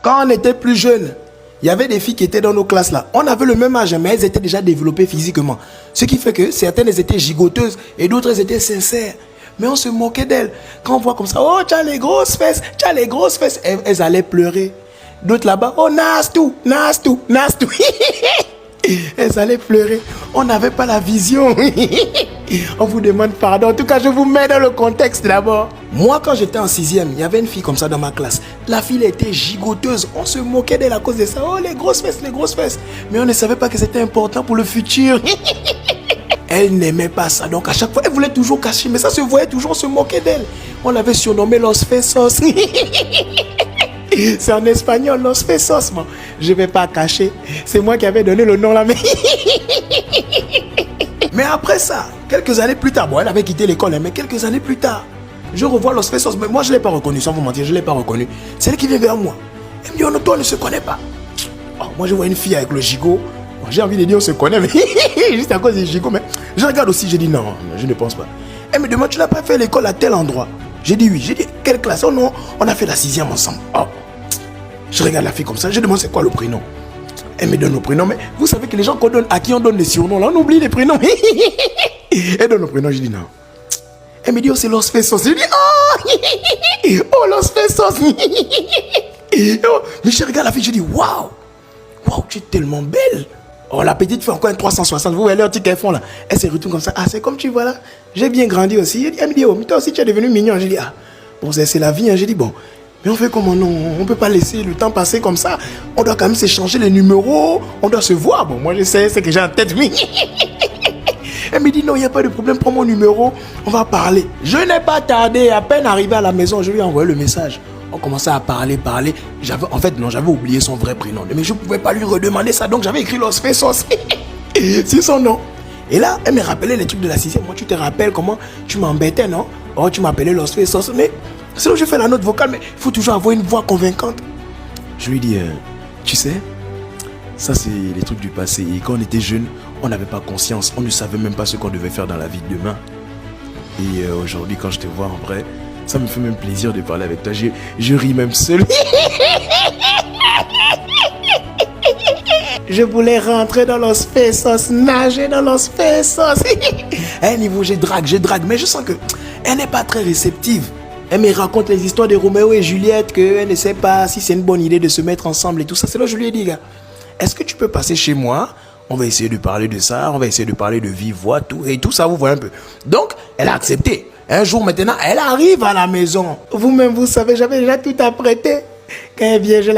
Quand on était plus jeune, il y avait des filles qui étaient dans nos classes là. On avait le même âge, mais elles étaient déjà développées physiquement. Ce qui fait que certaines étaient gigoteuses et d'autres étaient sincères. Mais on se moquait d'elles. Quand on voit comme ça, oh, tu as les grosses fesses, tu as les grosses fesses. Elles allaient pleurer. D'autres là-bas, oh, Nastou, Nastou, Nastou. Elles allaient pleurer. On n'avait pas la vision. On vous demande pardon. En tout cas, je vous mets dans le contexte d'abord. Moi, quand j'étais en 6e, il y avait une fille comme ça dans ma classe. La fille elle était gigoteuse. On se moquait d'elle à cause de ça. Oh, les grosses fesses, les grosses fesses. Mais on ne savait pas que c'était important pour le futur. Elle n'aimait pas ça. Donc, à chaque fois, elle voulait toujours cacher. Mais ça se voyait toujours, on se moquait d'elle. On l'avait surnommé Los Fesos. C'est en espagnol, Los Fesos. Bon, je ne vais pas cacher. C'est moi qui avais donné le nom là. Mais après ça, quelques années plus tard, bon, elle avait quitté l'école, mais quelques années plus tard, je revois Los Fesos. Mais moi, je ne l'ai pas reconnu, sans vous mentir, je ne l'ai pas reconnu. C'est elle qui vient vers moi. Elle me dit, oh non, toi, on ne se connaît pas. Oh, moi, je vois une fille avec le gigot. Bon, j'ai envie de dire, on se connaît, mais juste à cause du gigot. Mais je regarde aussi, je dis, non, je ne pense pas. Elle me demande, tu n'as pas fait l'école à tel endroit? J'ai dit oui. J'ai dit, quelle classe? Oh non, on a fait la 6e ensemble. Oh. Je regarde la fille comme ça, je demande c'est quoi le prénom. Elle me donne le prénom, mais vous savez que les gens à qui on donne les surnoms, là, on oublie les prénoms. Elle donne le prénom, je dis non. Elle me dit, oh, c'est Los Fesos. Je dis, oh, Los Fesos. Oh, mais je regarde la fille, je dis, waouh, tu es tellement belle. Oh, la petite fait encore un 360. Vous voyez leur petit qu'elles font là. Elle se retourne comme ça. Ah, c'est comme tu vois là. J'ai bien grandi aussi. Elle me dit, oh, mais toi aussi tu es devenu mignon. Je dis, ah, bon, c'est la vie. Hein. J'ai dit, bon. Mais on fait comment? Non, on ne peut pas laisser le temps passer comme ça. On doit quand même s'échanger les numéros. On doit se voir. Bon, moi je sais, c'est que j'ai en tête. Elle me dit non, il n'y a pas de problème. Prends mon numéro. On va parler. Je n'ai pas tardé. À peine arrivé à la maison, je lui ai envoyé le message. On commençait à parler. J'avais oublié son vrai prénom. Mais je ne pouvais pas lui redemander ça. Donc j'avais écrit Los Fesos. C'est son nom. Et là, elle me rappelait les trucs de la 6e. Moi, tu te rappelles comment tu m'embêtais, non? Oh, tu m'appelais Los Fesos. Mais c'est là où je fais la note vocale, mais il faut toujours avoir une voix convaincante. Je lui dis, tu sais, ça c'est les trucs du passé. Et quand on était jeune, on n'avait pas conscience. On ne savait même pas ce qu'on devait faire dans la vie de demain. Et aujourd'hui, quand je te vois en vrai, ça me fait même plaisir de parler avec toi. Je ris même seul. Je voulais rentrer dans Los Fesos, nager dans Los Fesos. À un niveau, je drague. Mais je sens qu'elle n'est pas très réceptive. Elle me raconte les histoires de Roméo et Juliette, qu'elle ne sait pas si c'est une bonne idée de se mettre ensemble et tout ça. C'est là que je lui ai dit, gars, est-ce que tu peux passer chez moi? On va essayer de parler de ça, on va essayer de parler de vive voix, tout, et tout ça, vous voyez un peu. Donc, elle a accepté. Un jour maintenant, elle arrive à la maison. Vous-même, vous savez, j'avais déjà tout apprêté. Quand elle vient, je la